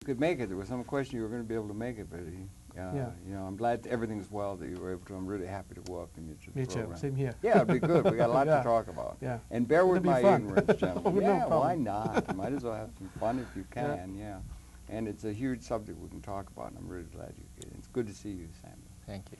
could make it. There was some question you were going to be able to make it, but you know, I'm glad everything's well that you were able to. I'm really happy to welcome you to the program. Me too. Same here. Yeah, it'd be good. We got a lot to talk about. Yeah. And bear with my fun. ignorance, gentlemen. No Yeah, problem. why not? Might as well have some fun if you can. Yeah. And it's a huge subject we can talk about, and I'm really glad you did. It's good to see you, Samuel. Thank you.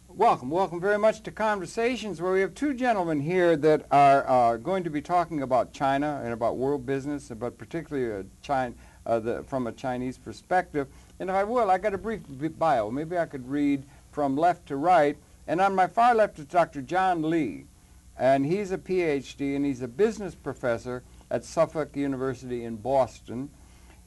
Welcome, welcome very much to Conversations, where we have two gentlemen here that are going to be talking about China and about world business, but particularly from a Chinese perspective. And if I will, I got a brief bio. Maybe I could read from left to right. And on my far left is Dr. John Lee, and he's a Ph.D. and he's a business professor at Suffolk University in Boston.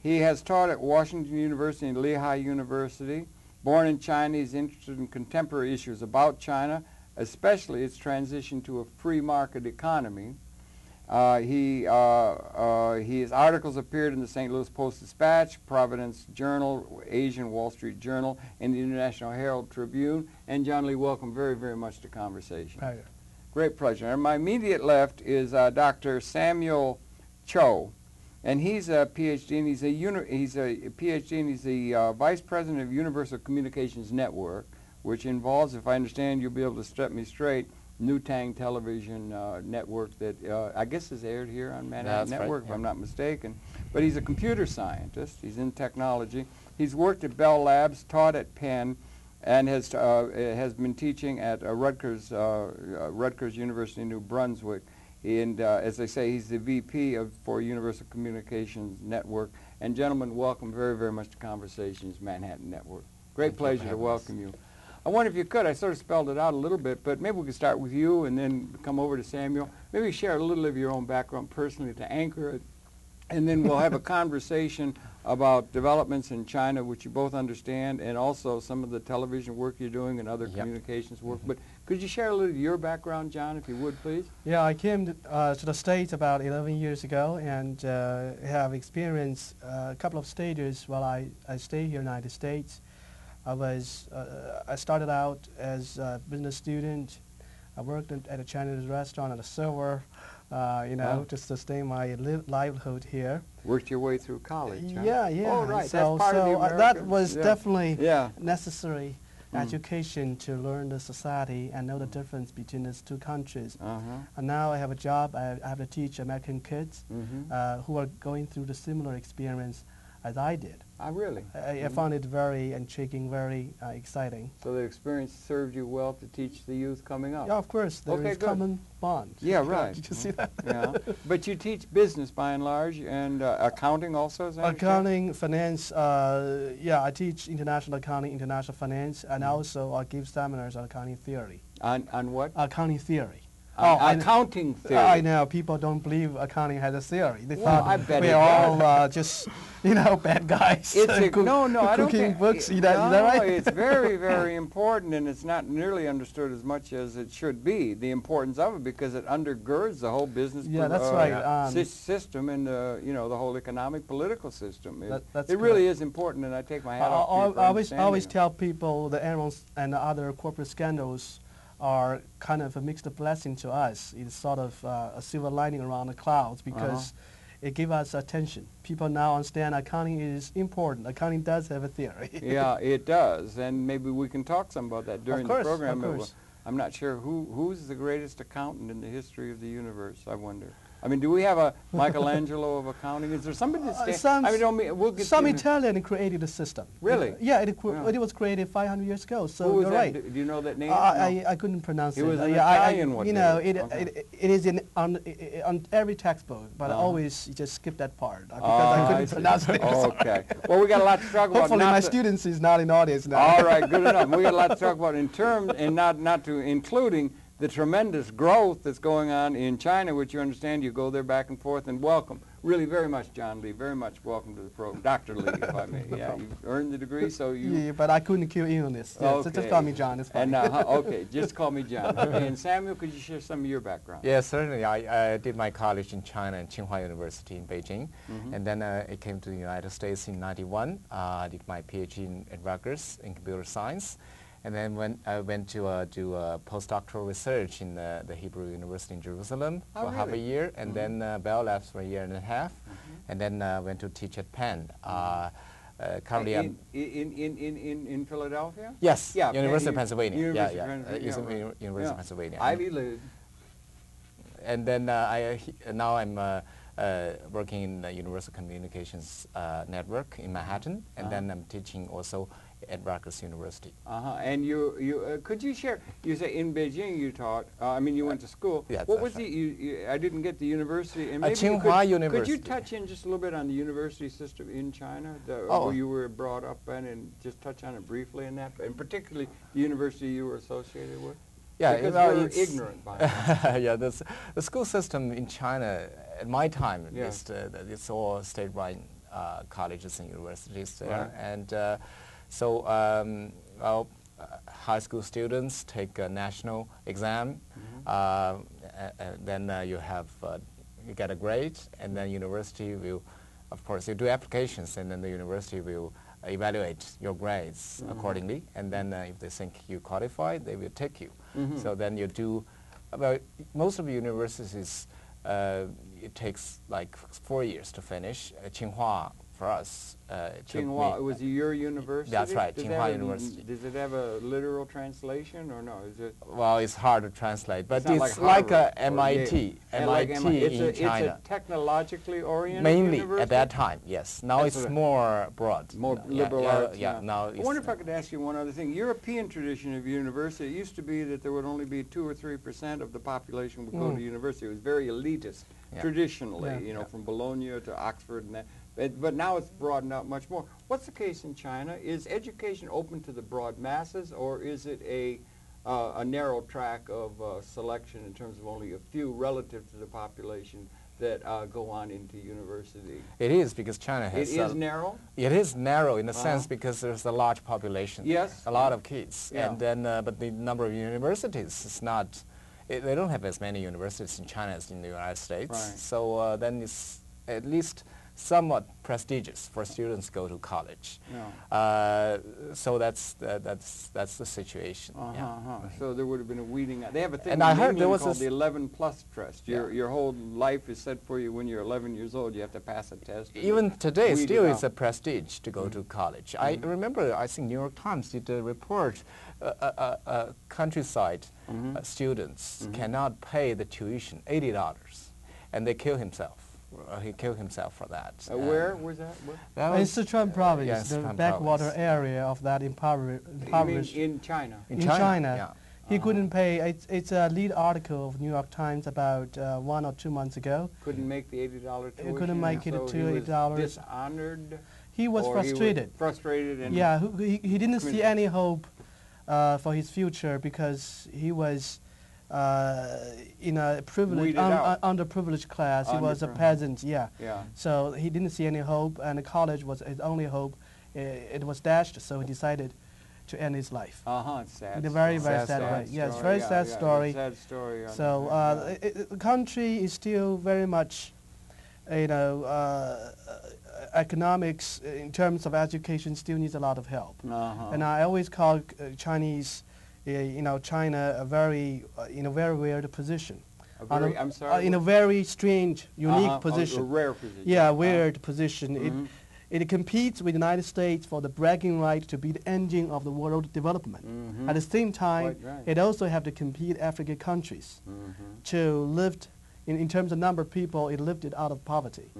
He has taught at Washington University and Lehigh University. Born in China, he's interested in contemporary issues about China, especially its transition to a free market economy. His articles appeared in the St. Louis Post-Dispatch, Providence Journal, Asian Wall Street Journal, and the International Herald Tribune. And John Lee, welcome very, very much to Conversation. Pleasure. Great pleasure. And my immediate left is Dr. Samuel Cho. And he's a Ph.D. and he's a Ph.D. and he's the Vice President of Universal Communications Network, which involves, if I understand, you'll be able to set me straight, New Tang Television Network that I guess is aired here on Manhattan Network, if I'm not mistaken. But he's a computer scientist. He's in technology. He's worked at Bell Labs, taught at Penn, and has been teaching at Rutgers University in New Brunswick. And as I say, he's the VP for Universal Communications Network. And gentlemen, welcome very, very much to Conversations Manhattan Network. Great pleasure to welcome you. I wonder if you could, I sort of spelled it out a little bit, but maybe we could start with you and then come over to Samuel. Maybe share a little of your own background personally to anchor it. And then we'll have a conversation about developments in China, which you both understand, and also some of the television work you're doing and other communications work. But could you share a little of your background, John, if you would, please? Yeah, I came to the States about 11 years ago and have experienced a couple of stages while I stayed here in the United States. I started out as a business student. I worked at a Chinese restaurant as a server, you know, to sustain my livelihood here. Worked your way through college, huh? Yeah, yeah. Oh, right. So, that's part of the American, that was definitely necessary Mm. education to learn the society and know the difference between these two countries. Uh-huh. And now I have a job. I have to teach American kids Mm-hmm. who are going through the similar experience as I did. Really? I found it very intriguing, very exciting. So the experience served you well to teach the youth coming up? Yeah, of course. There is common bond. Yeah, right. Did you see that? Yeah. But you teach business by and large, and accounting also, is I understand? Accounting, finance, yeah, I teach international accounting, international finance, and also I give seminars on accounting theory. On what? Accounting theory. Accounting theory. I know, people don't believe accounting has a theory. They Well, I thought bet we're it all just, you know, bad guys. No, I don't cooking think, books, is that no, right? it's very, very important, and it's not nearly understood as much as it should be, the importance of it, because it undergirds the whole business system and, you know, the whole economic, political system. It really is important, and I take my hat off to you for I always tell people the Enrons and the other corporate scandals are kind of a mixed blessing to us. It's sort of a silver lining around the clouds because it gives us attention. People now understand accounting is important. Accounting does have a theory. Yeah, it does, and maybe we can talk some about that during the program. Of course. I'm not sure who's the greatest accountant in the history of the universe, I wonder. I mean, do we have a Michelangelo of accounting? Is there somebody that's some Italian created a system. Really? It was created 500 years ago. So who was you're that? right. Do you know that name? I couldn't pronounce it. It was an Italian one. You know, it is on every textbook, but I always just skip that part because I couldn't pronounce it. Okay. Well, we got a lot to talk about. Hopefully, my students is not in the audience now. All right, good enough. We got a lot to talk about in terms, and not to including the tremendous growth that's going on in China, which you understand. You go there back and forth, and welcome. Really very much, John Lee, very much welcome to the program. Dr. Lee, if I may. Yeah, you've earned the degree, so you... Yeah, but I couldn't cue in on this. Yeah, okay. So just call me John, it's fine. And, okay, just call me John. Okay, and Samuel, could you share some of your background? Yes, certainly. I did my college in China at Tsinghua University in Beijing. And then I came to the United States in '91. I did my Ph.D. at Rutgers in computer science. And then I went to do postdoctoral research in the Hebrew University in Jerusalem for half a year, and then Bell Labs for a year and a half, and then went to teach at Penn. currently I'm in Philadelphia? yes, Yeah, University of Pennsylvania. University Yeah, of yeah, Pennsylvania, University of Pennsylvania. Ivy League. And then now I'm working in the Universal Communications Network in Manhattan, and then I'm teaching also at Rutgers University. And you could you share? You say in Beijing you taught. I mean, you went to school. Yes, what was that's the? I didn't get the university. And maybe Tsinghua could you University. touch in just a little bit on the university system in China, where you were brought up in, and just touch on it briefly in that, and particularly the university you were associated with? Yeah, because well, we're it's ignorant by now. yeah, the school system in China, at my time at Yeah. least, it's all state-run colleges and universities there. Right. And so, well, high school students take a national exam, then you get a grade, and then university will, of course, you do applications, and then the university will evaluate your grades accordingly, and then if they think you qualify, they will take you. So then you do, well, most of the universities, it takes like 4 years to finish. Tsinghua, for us, Tsinghua, was it your university? That's right, Does Tsinghua it University. Does it have a literal translation or no? Is it? Well, it's hard to translate, but not it's like a Harvard or MIT, Yale. Like MIT in It's China. a technologically oriented Mainly university? at that time, yes. Now That's it's what more broad. More Yeah, liberal yeah, arts. Yeah, now I it's, wonder if I could ask you one other thing. European tradition of university, it used to be that there would only be 2 or 3% of the population would go to university. It was very elitist, traditionally, Yeah. you know, from Bologna to Oxford and that. But now it's broadened out much more. What's the case in China? Is education open to the broad masses, or is it a narrow track of selection in terms of only a few relative to the population that go on into university? it is because China It has... is narrow? It is narrow in a sense because there's a large population. Yes. A lot of kids. Yeah. And then, but the number of universities is not... they don't have as many universities in China as in the United States. Right. So then it's at least somewhat prestigious for students to go to college. So that's the situation. Yeah. So there would have been a weeding out. They have a thing And in I heard England there was called this- the 11 plus test. Yeah. Your whole life is set for you when you're 11 years old. You have to pass a test. and Even today, weed it still it's out. a prestige to go to college. I remember, I think New York Times did a report, countryside students cannot pay the tuition, $80, and they kill himself. He killed himself for that. Where was that? Where? That In was Sichuan province, yeah, the Sichuan backwater province. area of that You mean impoverished. in China? In China. Yeah. He couldn't pay. It's a lead article of New York Times about 1 or 2 months ago. Couldn't make the $80 tuition. couldn't make it so to he was $80. Dishonored. He was or frustrated. Frustrated and Yeah, he didn't see committed. any hope for his future because he was in a privileged, Weeded out. underprivileged class. He was a Underprivileged. peasant. Yeah. Yeah. So he didn't see any hope, and the college was his only hope. It was dashed, so he decided to end his life. It's sad. In a very, story. very sad way. Yes, story. very Yeah, sad yeah, story. Sad story. I So understand, the country is still very much, economics in terms of education still needs a lot of help. And I always call Chinese, China a very, in a very weird position. I'm sorry. In a very strange, unique A position. rare position. Yeah, weird position. It competes with the United States for the bragging right to be the engine of the world development. At the same time, Quite right. it also have to compete African countries to lift, in terms of number of people, it lifted out of poverty.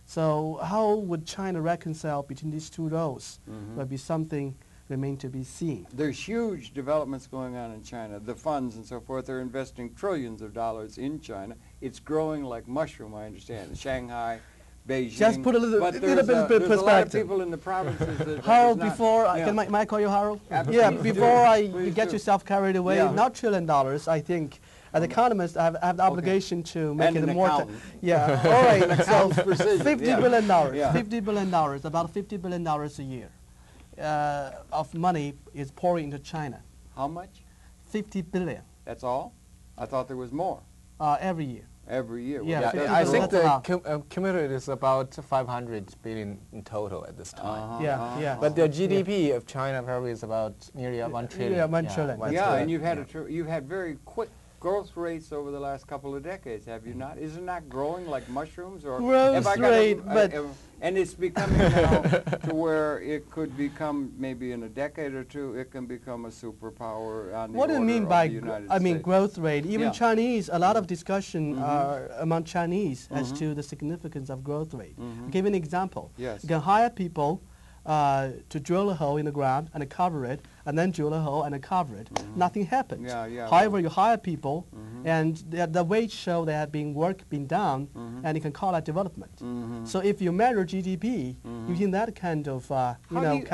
So how would China reconcile between these two roles? Will be something remain to be seen. There's huge developments going on in China. The funds and so forth are investing trillions of dollars in China. It's growing like mushroom, I understand. Shanghai, Beijing. Just put a little but bit there's of a lot of perspective. people in the provinces that Harold, that is not- before, yeah. can I call you Harold? Absolutely. Yeah, Please before do. you Please get do. yourself carried away, Yeah. not $1 trillion, I think, as an economist, I have the obligation to make And it an more. accountant. Yeah, all right, so accountant's precision, $50 yeah. billion, Yeah. $50 billion, about $50 billion a year of money is pouring into China. How much? 50 billion That's all? I thought there was more every year. every year. Yeah, Well, 50 I billion. think That's the cumulative is about 500 billion in total at this time. Yeah, yeah. But the GDP of China probably is about nearly 1 trillion. Yeah, 1 trillion. one Yeah, trillion. and you've had you've had very quick growth rates over the last couple of decades, have you not? Is it not growing like mushrooms? Or Growth rate, but... and it's becoming now to where it could become, maybe in a decade or two, it can become a superpower on the What do you order mean of by, the United States. growth rate? Even Yeah. Chinese, a lot of discussion among Chinese as Mhm. to the significance of growth rate. Mhm. I'll give you an example. Yes. You can hire people to drill a hole in the ground and cover it, and then drill a hole and cover it. Nothing happens. Yeah, yeah. However, you hire people, and the wage show there had been work being done, and you can call that development. So if you measure GDP using that kind of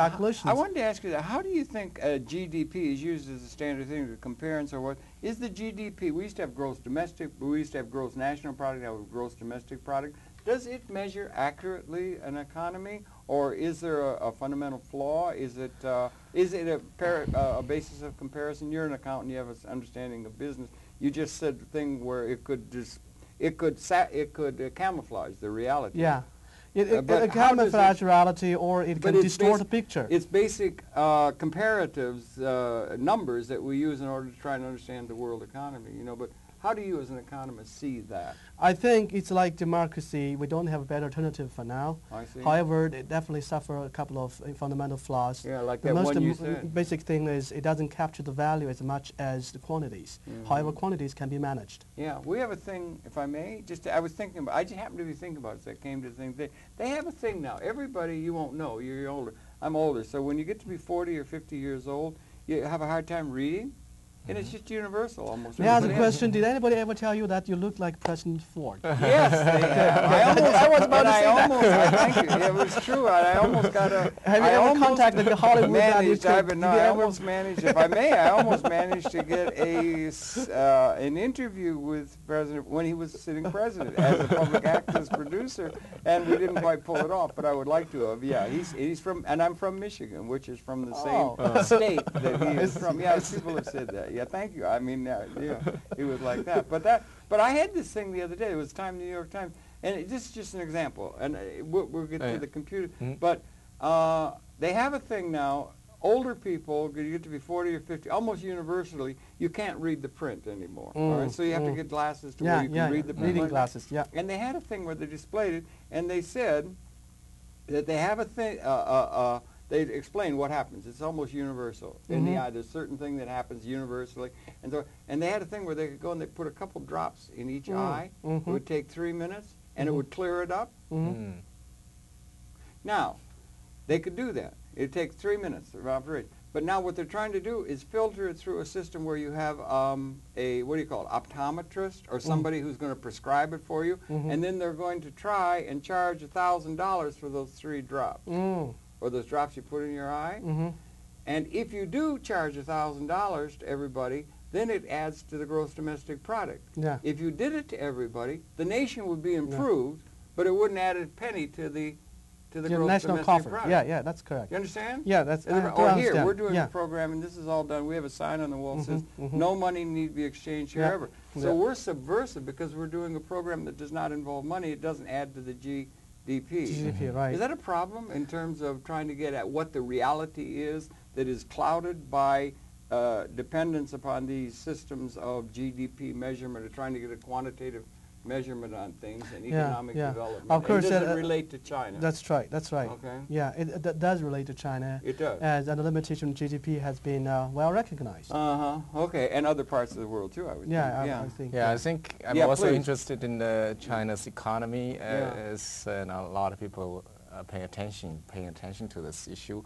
calculations. I wanted to ask you that. How do you think GDP is used as a standard thing to compare and so forth? Is the GDP, we used to have gross domestic, we used to have gross national product, now we have gross domestic product. Does it measure accurately an economy, or is there a fundamental flaw? Is it a basis of comparison? You're an accountant. You have an understanding of business. You just said the thing where it could camouflage the reality. Yeah, it but can how does camouflage reality, or it can distort the picture. It's basic comparatives, numbers that we use in order to try and understand the world economy. But how do you, as an economist, see that? I think it's like democracy. We don't have a better alternative for now. I see. However, it definitely suffers a couple of fundamental flaws. Yeah, like The that most one you said. basic thing is it doesn't capture the value as much as the quantities. However, quantities can be managed. Yeah, we have a thing, if I may, I was thinking about, I just happened to be thinking about it, so I came to the thing. They have a thing now. Everybody, you won't know, you're older. I'm older, so when you get to be 40 or 50 years old, you have a hard time reading. And it's just universal almost. May I ask a question? Did anybody ever tell you that you look like President Ford? Yes, they have. I was about to say that. Thank you. Yeah, it was true. I almost got a... Have you ever contacted the Hollywood managed, I I almost managed, if I may, I almost managed to get an interview with President, when he was sitting president, as a public access producer, and we didn't quite pull it off, but I would like to have. Yeah, he's from, and I'm from Michigan, which is from the same state that he is from. Yeah, people have said that. Yeah, thank you. I mean, yeah, it was like that. But I had this thing the other day. It was Time, New York Times, and this is just an example. And we'll get to the computer. But they have a thing now. Older people, you get to be 40 or 50, almost universally, you can't read the print anymore. All right? So you have to get glasses to where you can read the print. Reading glasses, yeah. And they had a thing where they displayed it, and they said that they have a thing. They explain what happens. It's almost universal in the eye. There's a certain thing that happens universally, and they had a thing where they could go and they put a couple drops in each eye. It would take 3 minutes, and it would clear it up. Now, they could do that. It'd take 3 minutes of operation. But now what they're trying to do is filter it through a system where you have a, what do you call it, optometrist, or somebody who's going to prescribe it for you, and then they're going to try and charge $1,000 for those 3 drops. Or those drops you put in your eye. And if you do charge $1,000 to everybody, then it adds to the gross domestic product. Yeah. If you did it to everybody, the nation would be improved, but it wouldn't add a penny to the gross national domestic coffer. product. Yeah, that's correct. You understand? Yeah, that's. Or here, we're doing a program, and this is all done. We have a sign on the wall that says, no money need be exchanged here ever. So we're subversive because we're doing a program that does not involve money. It doesn't add to the GDP, right. Is that a problem in terms of trying to get at what the reality is that is clouded by dependence upon these systems of GDP measurement, or trying to get a quantitative measurement on things and economic development? Of course, it doesn't relate to China. That's right. Okay. Yeah, it does relate to China. It does. As the limitation of GDP has been well recognized. Okay, and other parts of the world too, I would think. I think. Yeah, I think I'm also interested in China's economy, as a lot of people paying attention to this issue.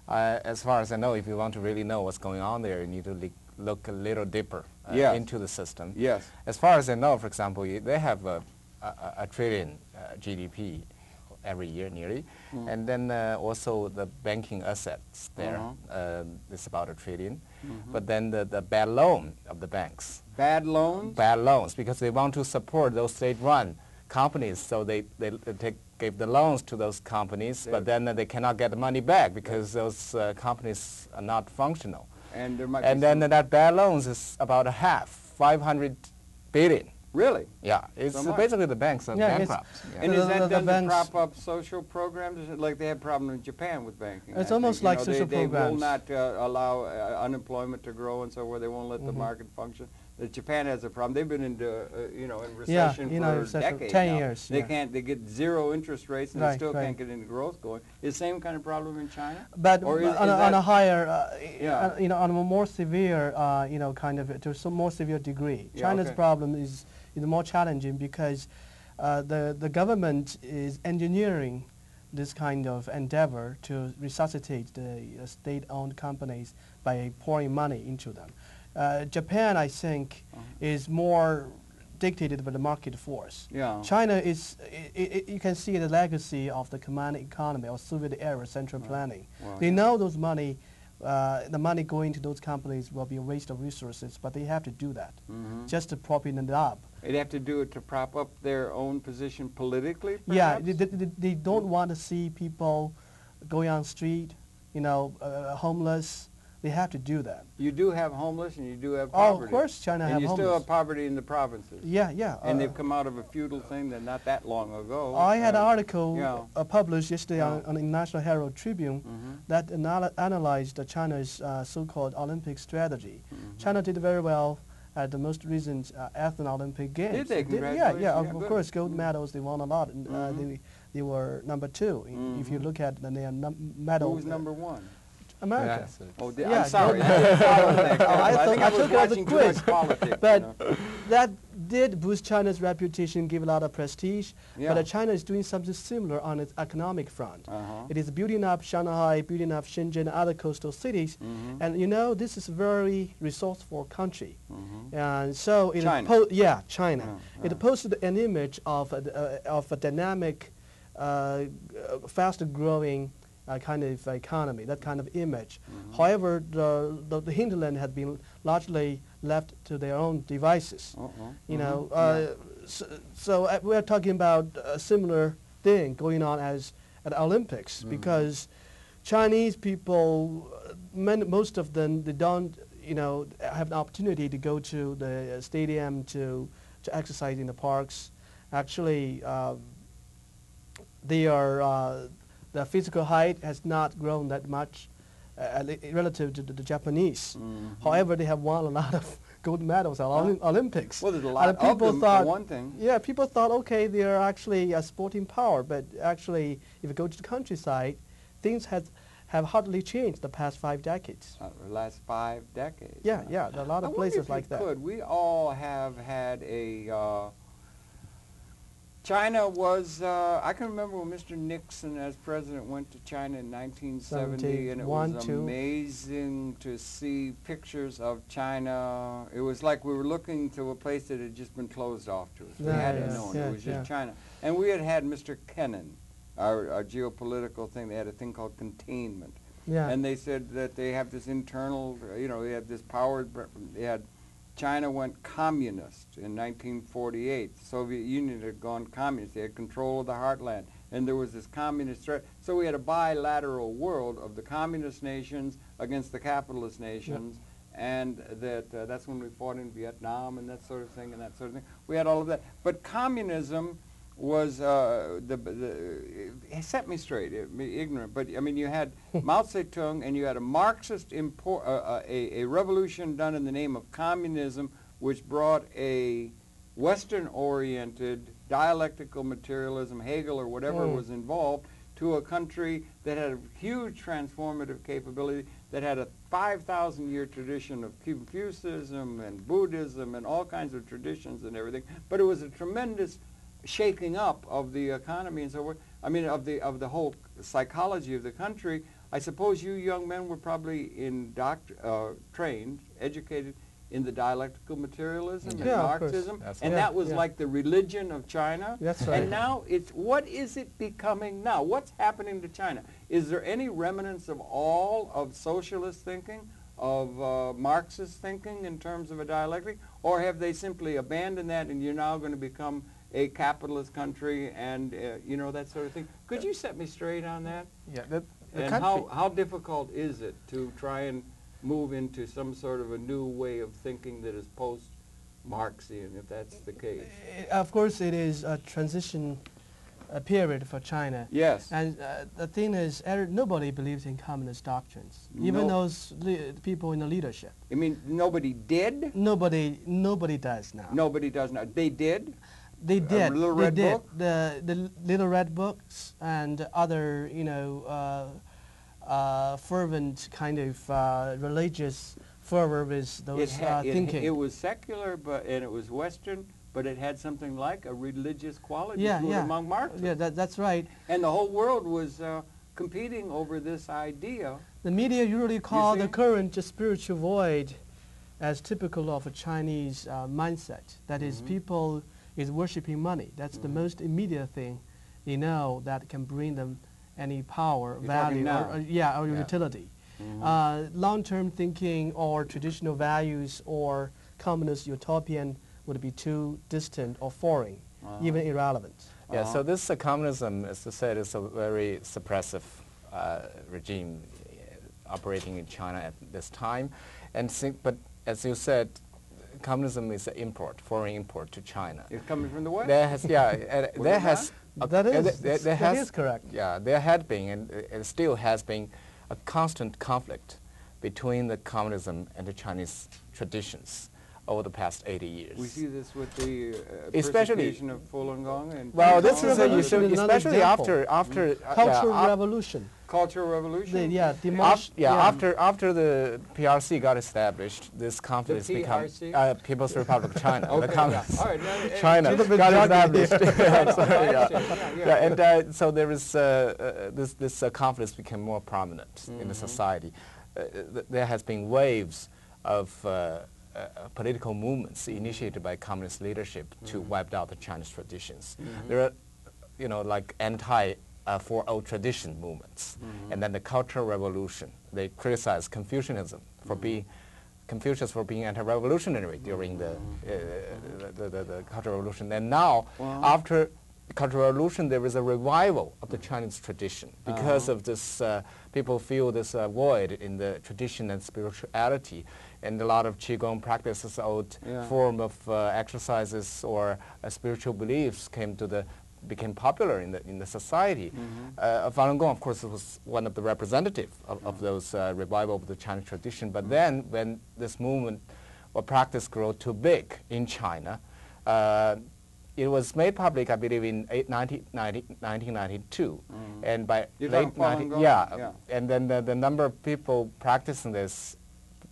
As far as I know, if you want to really know what's going on there, you need to look a little deeper into the system. Yes. As far as I know, for example, they have a trillion GDP every year nearly, and then also the banking assets there is about $1 trillion. But then the bad loan of the banks. Bad loans? Bad loans, because they want to support those state-run companies, so they gave the loans to those companies, but then they cannot get the money back because those companies are not functional. And there might then that bad loans is about half, 500 billion. Really? Yeah, it's So much. basically the banks are bankrupt. And is that done to banks- prop up social programs? Is it like they have problems in Japan with banking? It's I almost think, like social they will programs. not allow unemployment to grow, and so where they won't let the market function. Japan has a problem. They've been into, in recession for decades 10 now. years. They can't. They get zero interest rates, and they still can't get any growth going. Is the same kind of problem in China? But or on a higher, on a more severe, to a more severe degree. China's problem is more challenging because the government is engineering this kind of endeavor to resuscitate the state-owned companies by pouring money into them. Japan, I think, is more dictated by the market force. China is, you can see the legacy of the command economy or Soviet-era central planning. They know those money, the money going to those companies will be a waste of resources, but they have to do that just to prop it up. They'd have to do it to prop up their own position politically, perhaps? Yeah, they don't want to see people going on the street, homeless. They have to do that. You do have homeless and you do have poverty. Oh, of course China has homeless. And you still have poverty in the provinces. Yeah. And they've come out of a feudal thing that not that long ago. I had an article published yesterday on the National Herald Tribune that analyzed China's so-called Olympic strategy. China did very well at the most recent Athens Olympic Games. Did they? Congratulations. Yeah, of course, gold medals, they won a lot. And, they were number 2. If you look at their medal. Who was number 1? America. I'm sorry. I took it as a quiz. Politics, but that did boost China's reputation, give a lot of prestige. But China is doing something similar on its economic front. It is building up Shanghai, building up Shenzhen, other coastal cities. And this is a very resourceful country. And so it China. China. It posted an image of a dynamic, faster growing kind of economy, that kind of image. However, the hinterland has been largely left to their own devices. So we're talking about a similar thing going on as at the Olympics because Chinese people, most of them, they don't, have an opportunity to go to the stadium to exercise in the parks. Actually, the physical height has not grown that much relative to the Japanese. However, they have won a lot of gold medals at Olympics. Well, there's a lot of them, for one thing. Yeah, people thought, okay, they're actually a sporting power, but actually, if you go to the countryside, things have hardly changed the past 5 decades. The last 5 decades. Yeah, there are a lot of places like that. We all have had a... China was, I can remember when Mr. Nixon as president went to China in 1970, and it was amazing to see pictures of China. It was like we were looking to a place that had just been closed off to us. We hadn't known. It was just China. And we had Mr. Kennan, our geopolitical thing. They had a thing called containment. And they said that they have this internal, they have this power, China went communist in 1948. The Soviet Union had gone communist. They had control of the heartland. And there was this communist threat. So we had a bilateral world of the communist nations against the capitalist nations. And that's when we fought in Vietnam and that sort of thing and that sort of thing. We had all of that. But communism was, it set me straight, ignorant, but I mean you had Mao Zedong and you had a Marxist, a revolution done in the name of communism, which brought a Western-oriented dialectical materialism, Hegel or whatever was involved, to a country that had a huge transformative capability, that had a 5,000-year tradition of Confucianism and Buddhism and all kinds of traditions and everything, but it was a tremendous shaking up of the economy and so forth. I mean, of the whole psychology of the country. I suppose you young men were probably trained, educated in the dialectical materialism and Marxism, and that was like the religion of China. That's right. And now what is it becoming now? What's happening to China? Is there any remnants of all of socialist thinking, of Marxist thinking in terms of a dialectic, or have they simply abandoned that and you're now going to become a capitalist country and that sort of thing? Could you set me straight on that? Yeah. And how difficult is it to try and move into some sort of a new way of thinking that is post-Marxian, if that's the case? Of course, it is a transition period for China. Yes. And the thing is, nobody believes in communist doctrines, even those people in the leadership. I mean, nobody did? Nobody does now. Nobody does now. They did? They did. Little Red Book? The Little Red Books and other, fervent kind of religious fervor with those thinking. It was secular, and it was Western, but it had something like a religious quality to it among Marxists. Yeah, that's right. And the whole world was competing over this idea. The media usually call the current spiritual void as typical of a Chinese mindset. That is, people is worshiping money. That's the most immediate thing they know that can bring them any power, value, or utility. Long-term thinking or traditional values or communist utopian would be too distant or foreign, even irrelevant. Yeah, so this communism, as I said, is a very suppressive regime operating in China at this time. But as you said, communism is an import, foreign import to China. It's coming from the West? There has, that is correct. Yeah, there had been, and it still has been, a constant conflict between the communism and the Chinese traditions over the past 80 years. We see this with the especially persecution of Falun Gong and especially after Cultural Revolution. Cultural Revolution. After the PRC got established, this conflict has become People's Republic of China. Okay, the communist right, China got established. And so there is this conflict became more prominent in the society. There has been waves of political movements initiated by communist leadership to wipe out the Chinese traditions. There are, like for old tradition movements, and then the Cultural Revolution. They criticized Confucianism for being Confucius for being anti-revolutionary during the Cultural Revolution. And now, after the Cultural Revolution, there is a revival of the Chinese tradition because of this. People feel this void in the tradition and spirituality. And a lot of Qigong practices, old form of exercises or spiritual beliefs became popular in the society. Falun Gong, of course, was one of the representatives of those revival of the Chinese tradition. But then, when this movement or practice grew too big in China, it was made public, I believe, in 1992, and by late 90, and then the number of people practicing this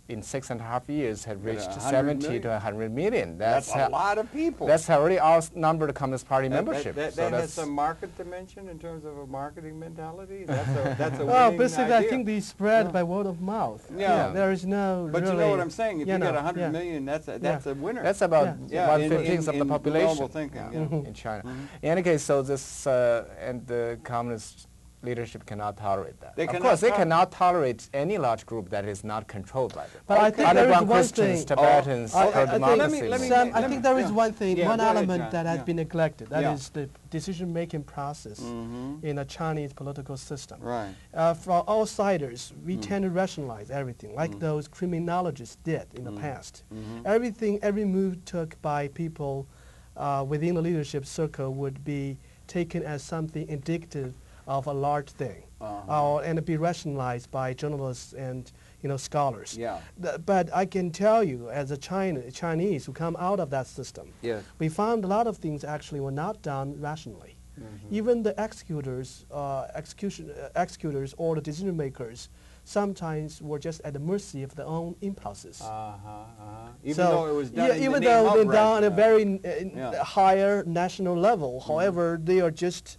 in 6.5 years had reached 70 to 100 million. That's a lot of people. That's already outnumbered the Communist Party membership. That has some market dimension in terms of a marketing mentality. That's a well, basically, I think they spread by word of mouth. There is no. But really, you know what I'm saying? If you get 100 million, that's a winner. That's about 1/15 of the population normal thinking, in China. In any case, so this and the communist leadership cannot tolerate that. Of course, they cannot tolerate any large group that is not controlled by them. But I think there is one thing. Tibetans, Sam, I think there is one thing, one element that has been neglected. That is the decision-making process in a Chinese political system. Right. For outsiders, we tend to rationalize everything, like those criminologists did in the past. Every move took by people within the leadership circle would be taken as something indicative of a large thing, and be rationalized by journalists and scholars. But I can tell you, as a Chinese who come out of that system, we found a lot of things actually were not done rationally. Even the executors or the decision makers sometimes were just at the mercy of their own impulses. Even though it was done even though they're done at a very higher national level, however, they are just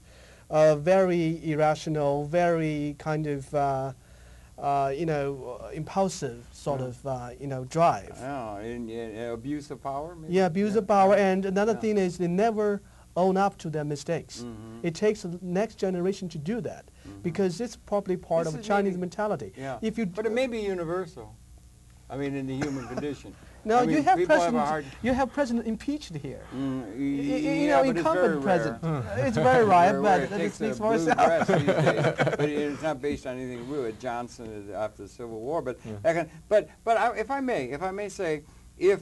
very irrational, very kind of, impulsive sort of, drive. Abuse of power? Maybe? Yeah, abuse of power. And another thing is they never own up to their mistakes. It takes the next generation to do that because it's probably part of Chinese mentality. But it may be universal. I mean, in the human condition. No, you have president impeached here. Incumbent president. It's very rare, but it speaks for itself. But it's not based on anything real. Johnson after the Civil War, but if I may say,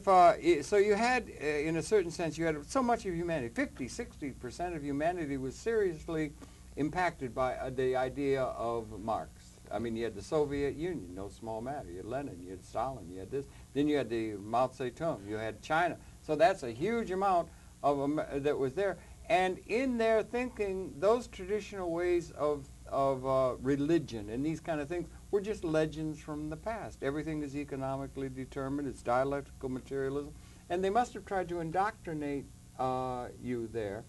so you had, in a certain sense, you had so much of humanity, 50–60% of humanity was seriously impacted by the idea of Marx. I mean, you had the Soviet Union, no small matter. You had Lenin, you had Stalin, you had this. Then you had the Mao Zedong, you had China. So that's a huge amount of that was there. And in their thinking, those traditional ways of religion and these kind of things were just legends from the past. Everything is economically determined. It's dialectical materialism. And they must have tried to indoctrinate you there.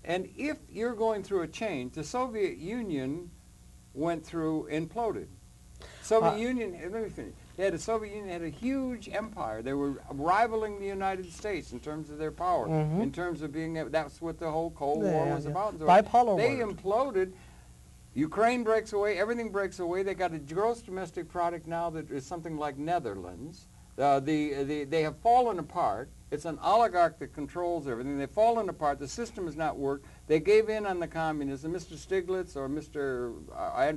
And if you're going through a change, the Soviet Union went through, imploded. Soviet Union, let me finish. The Soviet Union had a huge empire. They were rivaling the United States in terms of their power, in terms of being, that's what the whole Cold War was about. Bipolar They imploded. Ukraine breaks away. Everything breaks away. They got a gross domestic product now that is something like Netherlands. They have fallen apart. It's an oligarch that controls everything. They've fallen apart. The system has not worked. They gave in on the communism. Mr. Stiglitz or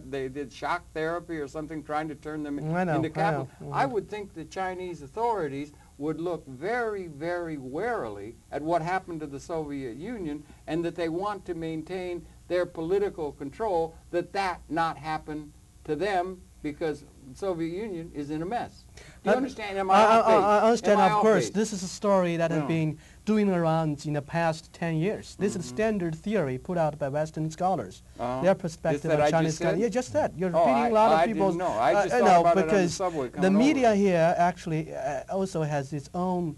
they did shock therapy or something, trying to turn them into capital. I would think the Chinese authorities would look very, very warily at what happened to the Soviet Union, and that they want to maintain their political control, that not happen to them, because the Soviet Union is in a mess. Do you understand? I understand, of course. This is a story that has been doing around in the past 10 years. This is standard theory put out by Western scholars. Their perspective on Chinese scholars. Yeah, just that. You're reading a lot of people's... I just thought about it on the subway the media here actually also has its own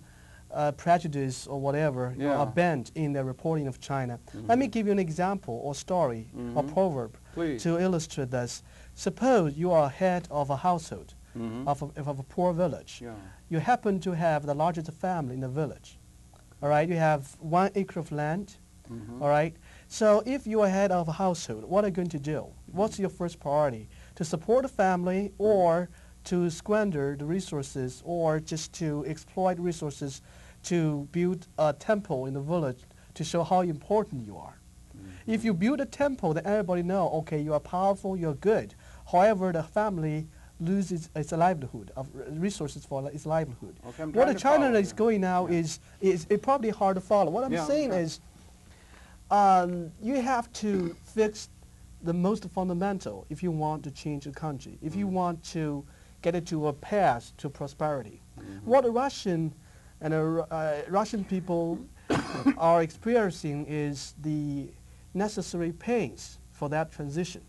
prejudice or whatever, or bent in their reporting of China. Let me give you an example or story or proverb to illustrate this. Suppose you are head of a household of a poor village. You happen to have the largest family in the village. All right, you have 1 acre of land. All right, so if you are head of a household, what are you going to do? What's your first priority? To support the family, or to squander the resources, or just to exploit resources to build a temple in the village to show how important you are? If you build a temple, then everybody know, okay, you are powerful, you're good. However, the family loses its livelihood, of resources for its livelihood. Okay, what China is going now is it probably hard to follow. What I'm saying is, you have to fix the most fundamental if you want to change the country, if you want to get it to a path to prosperity. What the Russian people are experiencing is the necessary pains for that transition.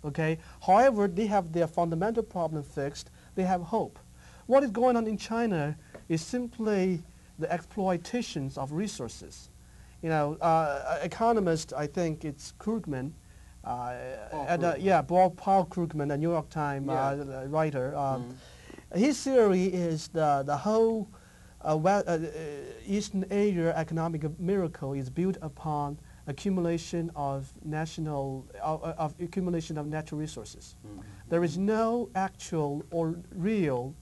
Okay? However, they have their fundamental problem fixed. They have hope. What is going on in China is simply the exploitations of resources. You know, economist, I think it's Krugman, Paul Krugman, a New York Times writer. His theory is the whole Eastern Asia economic miracle is built upon accumulation of accumulation of natural resources. There is no actual or real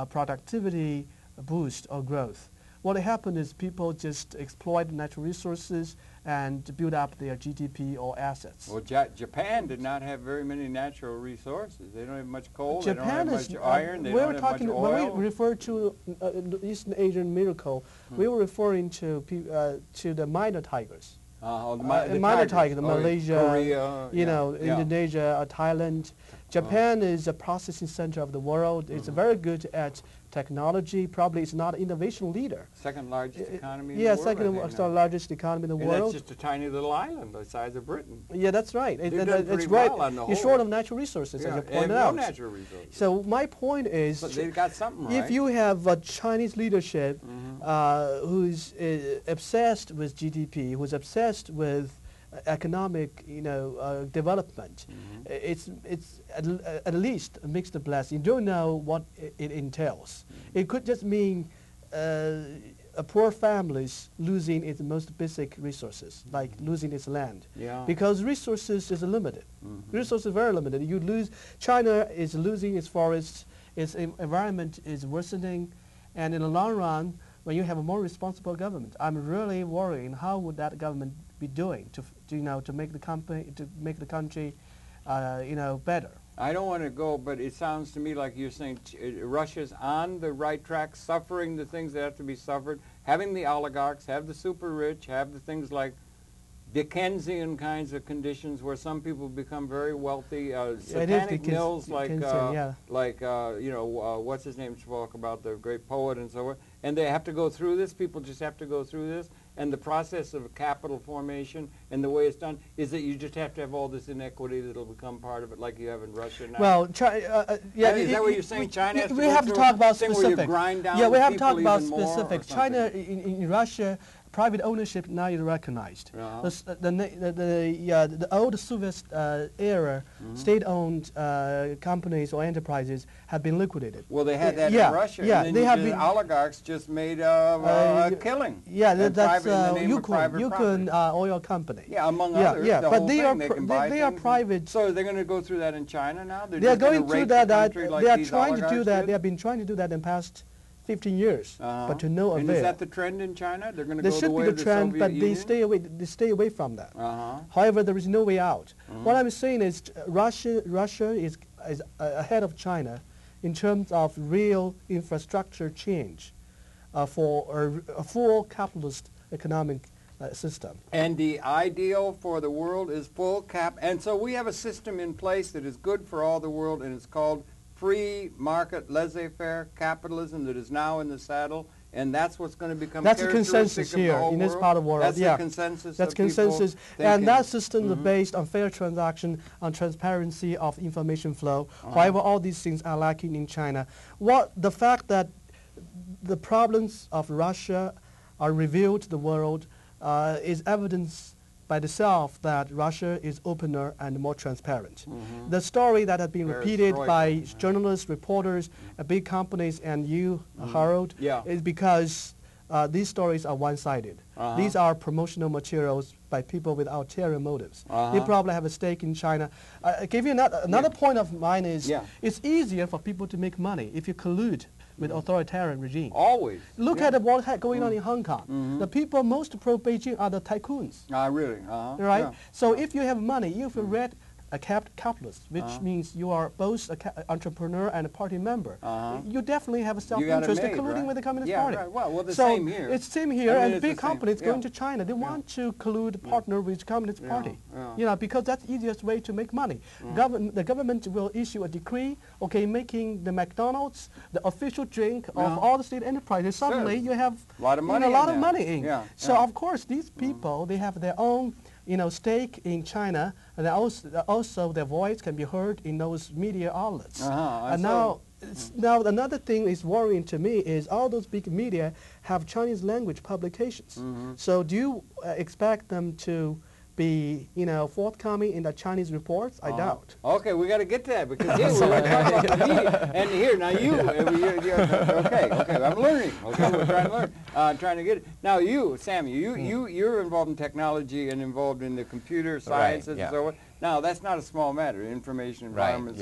productivity boost or growth. What happened is people just exploit natural resources and build up their GDP or assets. Well, Japan did not have very many natural resources. They don't have much coal, they don't have much iron, they don't have much oil. When we refer to the Eastern Asian miracle, we were referring to the minor tigers. Minor tigers, Malaysia, Korea, Indonesia, Thailand. Japan is a processing center of the world. It's very good at technology. Probably it's not an innovation leader. Second largest economy in the world. Second largest economy in the world. That's just a tiny little island the size of Britain. Yeah, that's right. That's right. You're short of natural resources, as you pointed out. No natural resources. So my point is, but they've got something right. If you have a Chinese leadership who's obsessed with GDP, who's obsessed with economic, development, it's at least a mixed blessing. You don't know what it entails. It could just mean a poor family's losing its most basic resources, like losing its land, because resources is limited. Resources are very limited. You lose. China is losing its forests. Its environment is worsening, and in the long run, when you have a more responsible government, I'm really worrying how would that government be doing to make the country better. I don't want to go, but it sounds to me like you're saying Russia's on the right track, suffering the things that have to be suffered, having the oligarchs, have the super rich, have the things like Dickensian kinds of conditions where some people become very wealthy, satanic mills like what's his name spoke about, the great poet and so on, and they have to go through this. People just have to go through this, and the process of capital formation and the way it's done is that you just have to have all this inequity that'll become part of it, like you have in Russia now. Well, yeah, is that what you're saying? China has to we go have to through talk about a thing where you specifics. grind down Yeah, we have to people talk about even more or specifics. something? China, in Russia, private ownership now is recognized. The old Soviet era state-owned companies or enterprises have been liquidated. Well, they had that in Russia. Yeah, and they then have the been. oligarchs just made a killing. Yeah, and that's private, in the name of private Yukon oil company. Yeah, among others. Yeah, the but whole they thing, are they can buy they are things. private. So they're going to go through that in China now. They are going through that. Like they are these trying to do oligarchs that. did? They have been trying to do that in the past 15 years, but to no And avail. is that the trend in China? They're going to There go should the way be of the the trend, Soviet but Union? they stay away from that. However, there is no way out. What I'm saying is Russia is ahead of China in terms of real infrastructure change for a full capitalist economic system. And the ideal for the world is full cap. And so we have a system in place that is good for all the world, and it's called free market laissez-faire capitalism that is now in the saddle. And that's what's going to become That's the characteristic consensus of the here whole in this world? part of the world. That's Yeah. the consensus. That's of people consensus, thinking. and that system is based on fair transaction, on transparency of information flow. However, all these things are lacking in China. The fact that the problems of Russia are revealed to the world is evidence by itself that Russia is opener and more transparent. The story that has been repeated by journalists, reporters, big companies, and you, Harold, is because these stories are one-sided. These are promotional materials by people with ulterior motives. They probably have a stake in China. I'll give you another point of mine is it's easier for people to make money if you collude with authoritarian regime. Always. Look at what's going on in Hong Kong. The people most pro-Beijing are the tycoons. Really? Right? Yeah. So if you have money, if you're a capitalist, which means you are both an entrepreneur and a party member, you definitely have a self-interest in colluding with the Communist Party. Right. Well, the so same here. it's same here, I mean, and big companies going to China, they want to collude, partner with the Communist Party. You know, because that's the easiest way to make money. The government will issue a decree, making the McDonald's the official drink of all the state enterprises. Suddenly you have a lot of money in. So of course these people, they have their own stake in China, and also their voice can be heard in those media outlets. And now another thing is worrying to me is all those big media have Chinese language publications. So do you expect them to be, forthcoming in the Chinese reports? I doubt. Okay, we got to get to that because here we're going to talk about the media. And here, now okay, I'm learning. Okay, we're trying to learn, trying to get it. Now you, Sammy, you're involved in technology and involved in the computer sciences and so on. Now, that's not a small matter, information environments.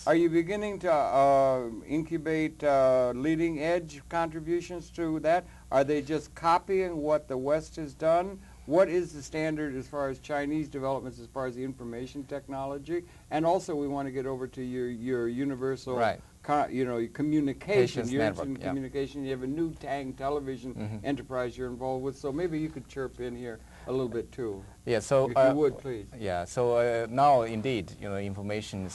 Are you beginning to incubate leading edge contributions to that? Are they just copying what the West has done? What is the standard as far as Chinese developments, as far as the information technology? And also, we want to get over to your universal, communication. You're in communication. You have a new Tang television enterprise you're involved with. So maybe you could chirp in here a little bit too. Yeah. So if you would, please. Yeah. So now, indeed, information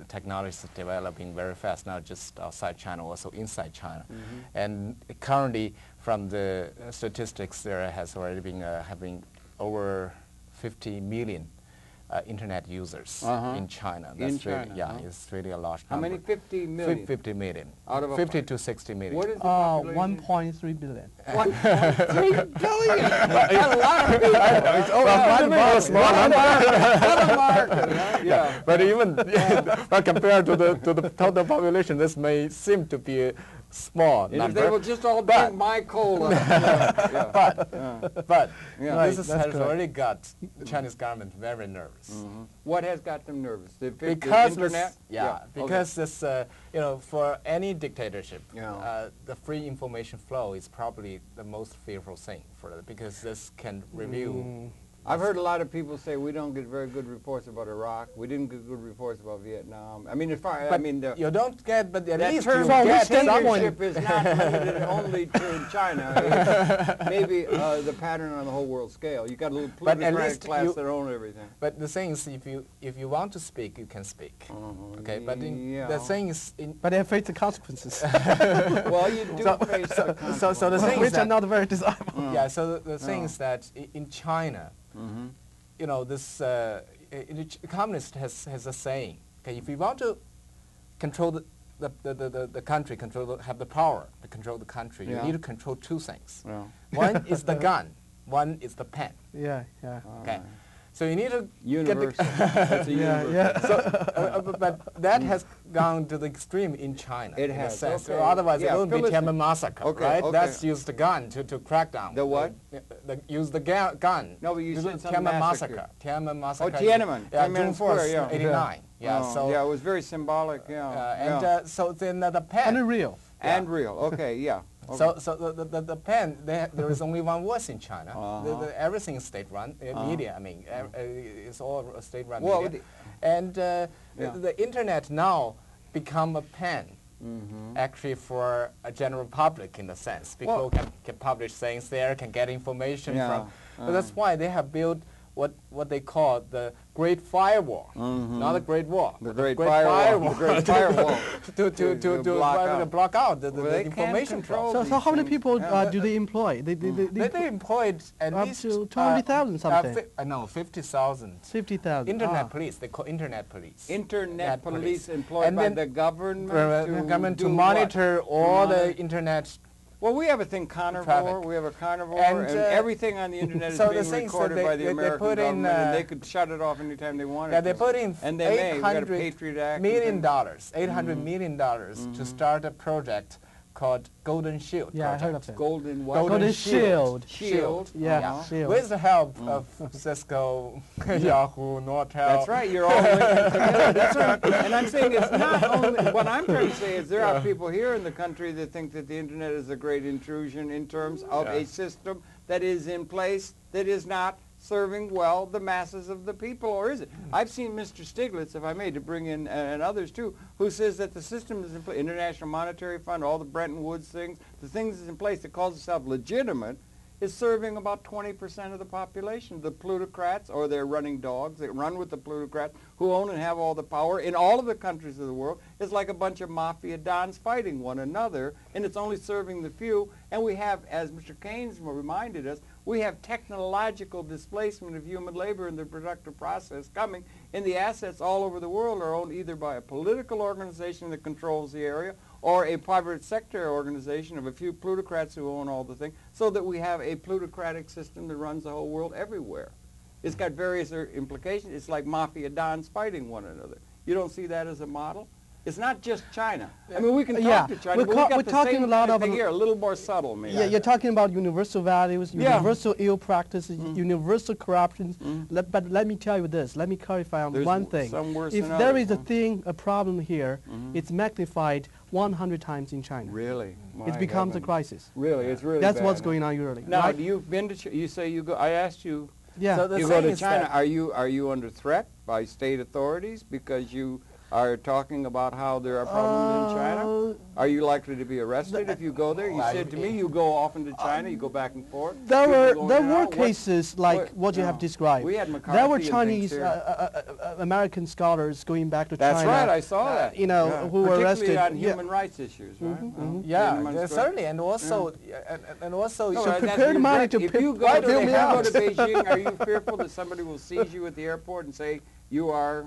technology is developing very fast. Not just outside China, also inside China. And currently, from the statistics, there has already been having over 50 million internet users in China. That's it's really a large number. How many? 50 million? 50 million. Out of 50 to 60 million. What is the population? 1.3 billion. 1.3 billion? That's a lot of people. It's over small number. Yeah. But even but compared to the total population, this may seem to be a small number. If they will just all drink my cola. But this has already got the Chinese government very nervous. What has got them nervous? Because the internet? Because this, for any dictatorship, the free information flow is probably the most fearful thing for it, because this can reveal I've heard a lot of people say we don't get very good reports about Iraq. We didn't get good reports about Vietnam. I mean, as far But you don't get, but at that least term you get dictatorship is not limited only to China. It's maybe the pattern on the whole world scale. You got a little But at plutocratic least class that own everything. But the thing is, if you want to speak, you can speak. Okay, but yeah. the thing is, But they face the consequences, Well, you do face the so the thing is which are that, not very desirable. yeah. So the thing is that in China, you know, this communist has a saying. Okay, if you want to control the country, have the power to control the country, you Yeah. need to control two things. Yeah. One is the gun, one is the pen. Yeah, yeah. Okay, so you need to Universal. get It's a Yeah, universal. yeah. so, but that has gone to the extreme in China. It in has, a sense. okay. Otherwise, Yeah, it won't Phyllis- become a massacre, Okay, right? okay. That's use the gun to crack down. The what? Use the gun. No, but you Use said the some Tiananmen massacre. massacre. Tiananmen massacre. Tiananmen. Yeah, Tiananmen June Square, 4th, yeah. 89. Yeah. Oh, So yeah, it was very symbolic. Yeah. and yeah. so then the pen. Unreal. And real. Okay. Yeah. Okay. So the pen, there is only one voice in China. Everything is state-run media. I mean, it's all state-run Well, media. And the internet now become a pen, actually for a general public in a sense. People can publish things there, can get information Yeah. from. But that's why they have built what they call the Great Firewall, not a Great Wall. The but Great Firewall. The Great Firewall. to block out the Well, they can't information control flow. So how many things. people Yeah. do they employ? They employed at Up least to 200,000 something. No, 50,000. 50,000. Internet police. They call internet police. Internet police employed And by then the government government to do monitor what? all Monitor. the internet. Well, we have a thing carnivore. Traffic. We have a carnivore, And, and everything on the internet is so the being things that recorded they- by the they American put in, government, and they could shut it off anytime they wanted. Yeah, they to. put in And they may. We got a Patriot Act. and $800 things. million to start a project called Golden Shield. Yeah, I project. heard of it. Golden what? Golden Golden Shield. Shield. Yeah, Shield. With the help of Cisco, Yahoo, Nortel. That's right. You're all linked together. That's right. And I'm saying it's not only. What I'm trying to say is there are people here in the country that think that the internet is a great intrusion in terms of a system that is in place that is not serving well the masses of the people, or is it? I've seen Mr. Stiglitz, if I may, to bring in, and others too, who says that the system is in place, International Monetary Fund, all the Bretton Woods things, the things that's in place that calls itself legitimate, is serving about 20% of the population. The plutocrats, or their running dogs that run with the plutocrats, who own and have all the power in all of the countries of the world, is like a bunch of mafia dons fighting one another, and it's only serving the few. And we have, as Mr. Keynes reminded us, we have technological displacement of human labor in the productive process coming, and the assets all over the world are owned either by a political organization that controls the area or a private sector organization of a few plutocrats who own all the things, so that we have a plutocratic system that runs the whole world everywhere. It's got various implications. It's like mafia dons fighting one another. You don't see that as a model? It's not just China. I mean, we can talk to China, but we got the talking same a lot kind of of thing here, a little more subtle, maybe. Yeah, you're talking about universal values, Yeah. universal ill practices, universal corruptions. But let me tell you this. Let me clarify on There's one thing. some worse If than there others, is a problem here, it's magnified 100 times in China. Really? It becomes a crisis. Really, it's really That's bad. what's going on really. Now, right? you've been to you say you go, I asked you, Yeah. So the you go thing to is China. that- Are you under threat by state authorities because you are talking about how there are problems in China? Are you likely to be arrested if you go there? You said to me you go often to China, you go back and forth. There People were going in and out. What- cases like what you no. have described. We had McCarthy There were and things Chinese here. American scholars going back to That's China. right, I saw that. You know, Yeah. who were Particularly arrested. on Yeah. human rights issues, right? Yeah, Demonstrate. certainly, and also, and also, No, you that's prepare the your money direct- to if pick- you go why to, don't if we you go have- to Beijing, are you fearful that somebody will seize you at the airport and say you are?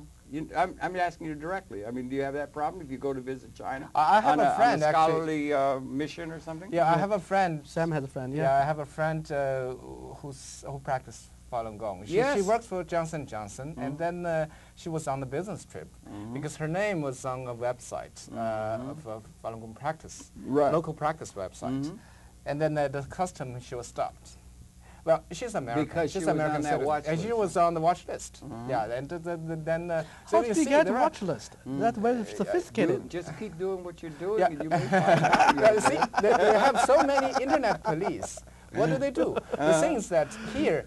I'm asking you directly. I mean, do you have that problem if you go to visit China? I have on a friend, on a actually. scholarly mission or something? yeah, I have a friend. Sam has a friend. Yeah, Yeah. I have a friend who practiced Falun Gong. She Yes. works for Johnson & Johnson, and then she was on a business trip because her name was on a website of Falun Gong practice, Right. local practice website. And then the custom, she was stopped. Well, she's American. Because she's she was American on that citizen, watch and she list. was on the watch list. Yeah, and then so How you did you see get a there are- watch list? That's very sophisticated. Just keep doing what you're doing, Yeah. and you may find out. Yeah, you see, they have so many internet police What do they do? The thing is that here,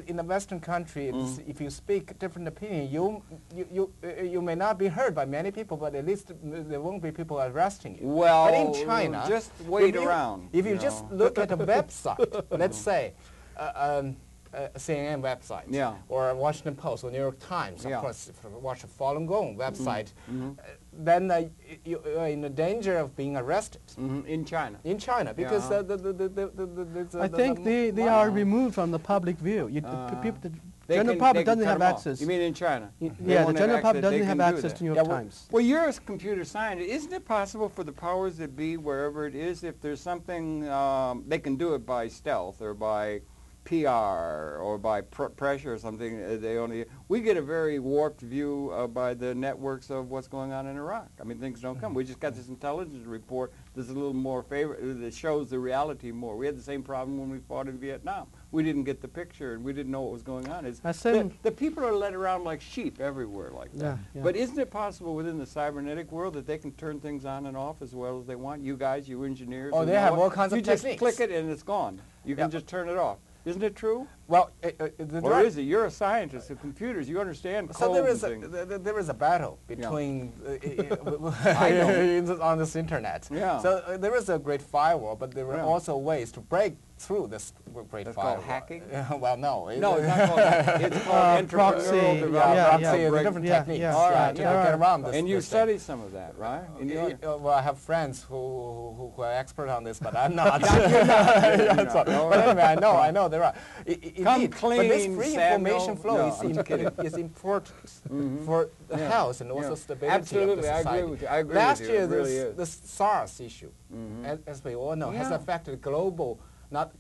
in a Western country, if you speak different opinion, you may not be heard by many people, but at least there won't be people arresting you. Well, but in China, just wait if around. If you just look at a website, let's say, CNN website, or Washington Post, or New York Times, of course, if you watch a Falun Gong website, then you are in the danger of being arrested. In China. In China, because I think they are removed from the public view. The general public doesn't have access. You mean in China? Yeah, the general public doesn't have access to New York Times. Well, you're a computer scientist. Isn't it possible for the powers that be, wherever it is, if there's something, they can do it by stealth or by PR or by pressure or something? We get a very warped view by the networks of what's going on in Iraq. I mean, things don't come. We just got this intelligence report that's a little more that shows the reality more. We had the same problem when we fought in Vietnam. We didn't get the picture and we didn't know what was going on. The people are led around like sheep everywhere like that. But isn't it possible within the cybernetic world that they can turn things on and off as well as they want? You guys, you engineers. Oh, they have all kinds of techniques. You just click it and it's gone. You can just turn it off. Isn't it true? Well, or is it? You're a scientist of computers. You understand code. So there is a battle between on this internet. So there is a great firewall, but there are also ways to break through this great firewall. Called hacking? Well, no. No, it's not called hacking. It's called proxy. Proxy, different techniques. All right, to get around this. And you study some of that, right? Well, I have friends who are expert on this, but I'm not. But anyway, I know there are. Come clean, but this free information flow is is important for the health and also stability Absolutely, of the society. I agree with you. Last year, really the SARS issue, as we all know, has affected global, not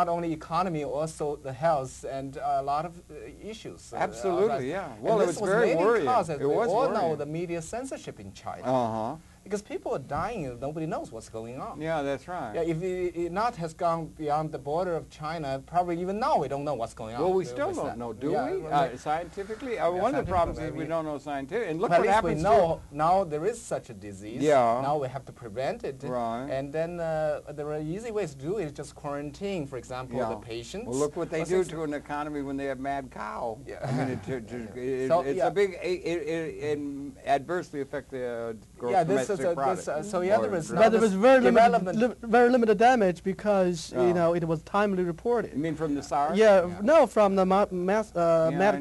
only economy, also the health and a lot of issues. Absolutely, Well, it was very worrying. Because, as we all know, the media censorship in China. Because people are dying and nobody knows what's going on. Yeah, that's right. Yeah, if it not has gone beyond the border of China, probably even now we don't know what's going on. Well, we still don't know, do we? Scientifically? One of the problems is we don't know scientifically. And look what happens. We know now there is such a disease. Now we have to prevent it. Right. And then there are easy ways to do it, just quarantine, for example, the patients. Well, look what they do to an economy when they have mad cow. I mean, it's a big, it adversely affect the gross domestic product. There was very limited damage because it was timely reported. You mean from the SARS? No, from the mad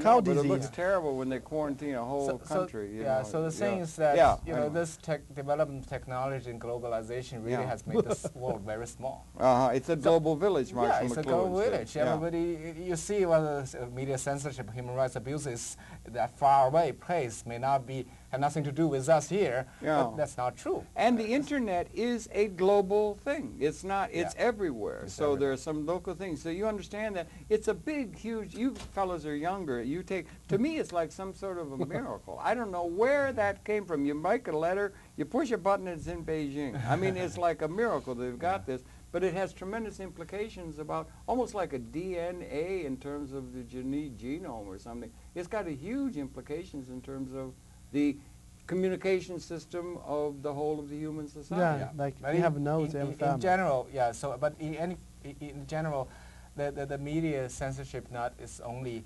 cow disease. But it looks terrible when they quarantine a whole country. So the thing is that this development, technology, and globalization really has made this world very small. It's a global village, Marshall McLuhan. It's a global village. Everybody, you see, whether media censorship, human rights abuses, that far away place may not have nothing to do with us here, but that's not true. And the internet is a global thing. It's not, it's everywhere. So there are some local things. So you understand that it's a big, huge, you fellows are younger, to me it's like some sort of a miracle. I don't know where that came from. You make a letter, you push a button, it's in Beijing. I mean, it's like a miracle they've got this. But it has tremendous implications about, almost like a DNA in terms of the genome or something. It's got a huge implications in terms of the communication system of the whole of the human society. Like we have nodes every family. In general, but in general, the media censorship not is only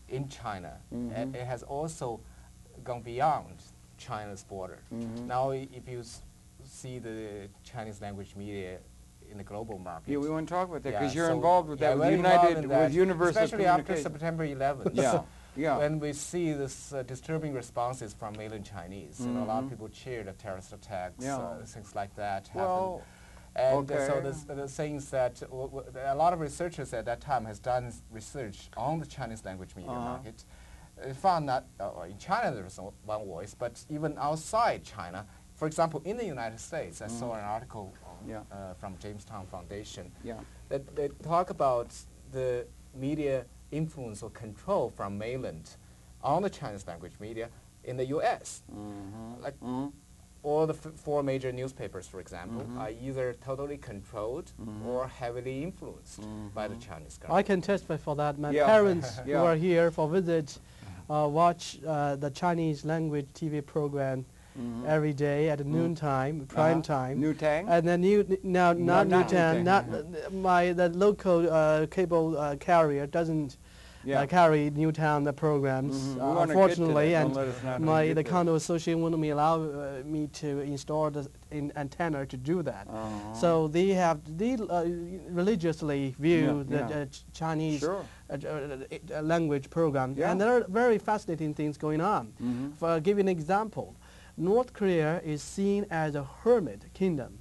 in China. It has also gone beyond China's border. Now, if you see the Chinese language media in the global market. Yeah, we want to talk about that because you're involved with that, with Universal especially after September 11th. When we see this disturbing responses from mainland Chinese, a lot of people cheer the terrorist attacks, things like that happen. And so the things that a lot of researchers at that time has done research on the Chinese language media market. Found that in China there was one voice, but even outside China, for example, in the United States, I saw an article from Jamestown Foundation that they talk about the media influence or control from mainland on the Chinese language media in the U.S. Like all the four major newspapers, for example, are either totally controlled or heavily influenced by the Chinese government. I can testify for that. My parents who are here for visit watch the Chinese language TV program, every day at noontime, prime time. Newtang? And then not not Newtown, Newtown. the local cable carrier doesn't carry Newtown programs. We wanna Unfortunately, get to that. and Don't let us not the get condo association wouldn't allow me to install the antenna to do that. So they have religiously view the Chinese language program, and there are very fascinating things going on. For give you an example, North Korea is seen as a hermit kingdom.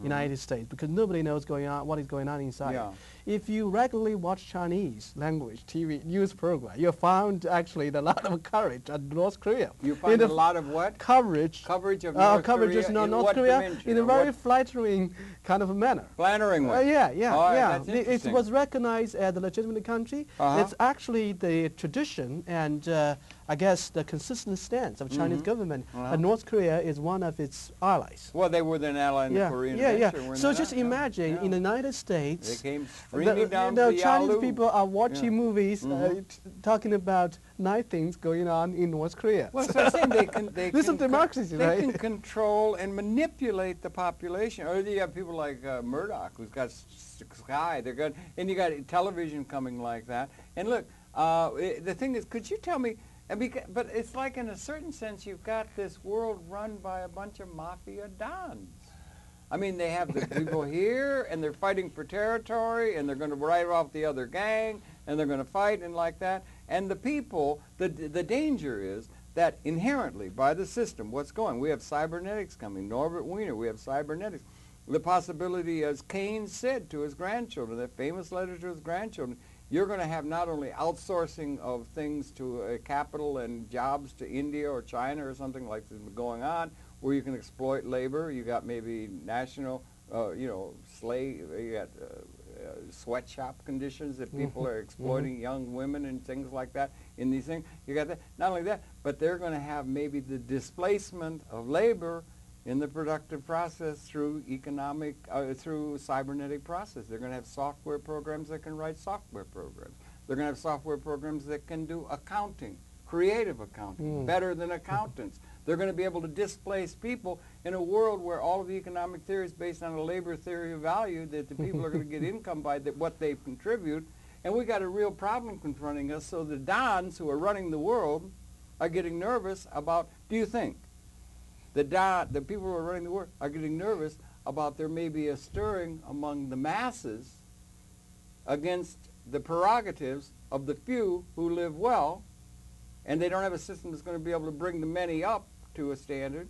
United States, because nobody knows what is going on inside. If you regularly watch Chinese language TV news program, you found actually a lot of coverage of North Korea. You find a lot of what? Coverage. Coverage of North Korea in North what Korea dimension? in a very flattering kind of manner. Flattering way? It was recognized as a legitimate country. It's actually the tradition and I guess the consistent stance of Chinese government. North Korea is one of its allies. Well, they were an ally in the Korean Adventure. So just imagine in the United States, they came streaming down the Chinese people are watching movies talking about nice things going on in North Korea. Well, so I'm saying this is democracy, they right? can control and manipulate the population. Or you have people like Murdoch, who's got Sky. They're good, and you got television coming like that. And look, the thing is, could you tell me? But it's like, in a certain sense, you've got this world run by a bunch of mafia dons. I mean, they have the people here, and they're fighting for territory, and they're going to write off the other gang, and they're going to fight and like that. And the people, the danger is that inherently, by the system, what's going? We have cybernetics coming. Norbert Wiener, we have cybernetics. The possibility, as Keynes said to his grandchildren, that famous letter to his grandchildren, you're going to have not only outsourcing of things to capital and jobs to India or China or something like this going on, where you can exploit labor. You got maybe national, slave, you got sweatshop conditions that people are exploiting young women and things like that in these things. You got that. Not only that, but they're going to have maybe the displacement of labor in the productive process through through cybernetic process. They're going to have software programs that can write software programs. They're going to have software programs that can do accounting, creative accounting, better than accountants. They're going to be able to displace people in a world where all of the economic theory is based on a labor theory of value, that the people are going to get income by what they contribute. And we got a real problem confronting us. So the dons who are running the world are getting nervous about, do you think, the people who are running the world are getting nervous about there may be a stirring among the masses against the prerogatives of the few who live well, and they don't have a system that's going to be able to bring the many up to a standard,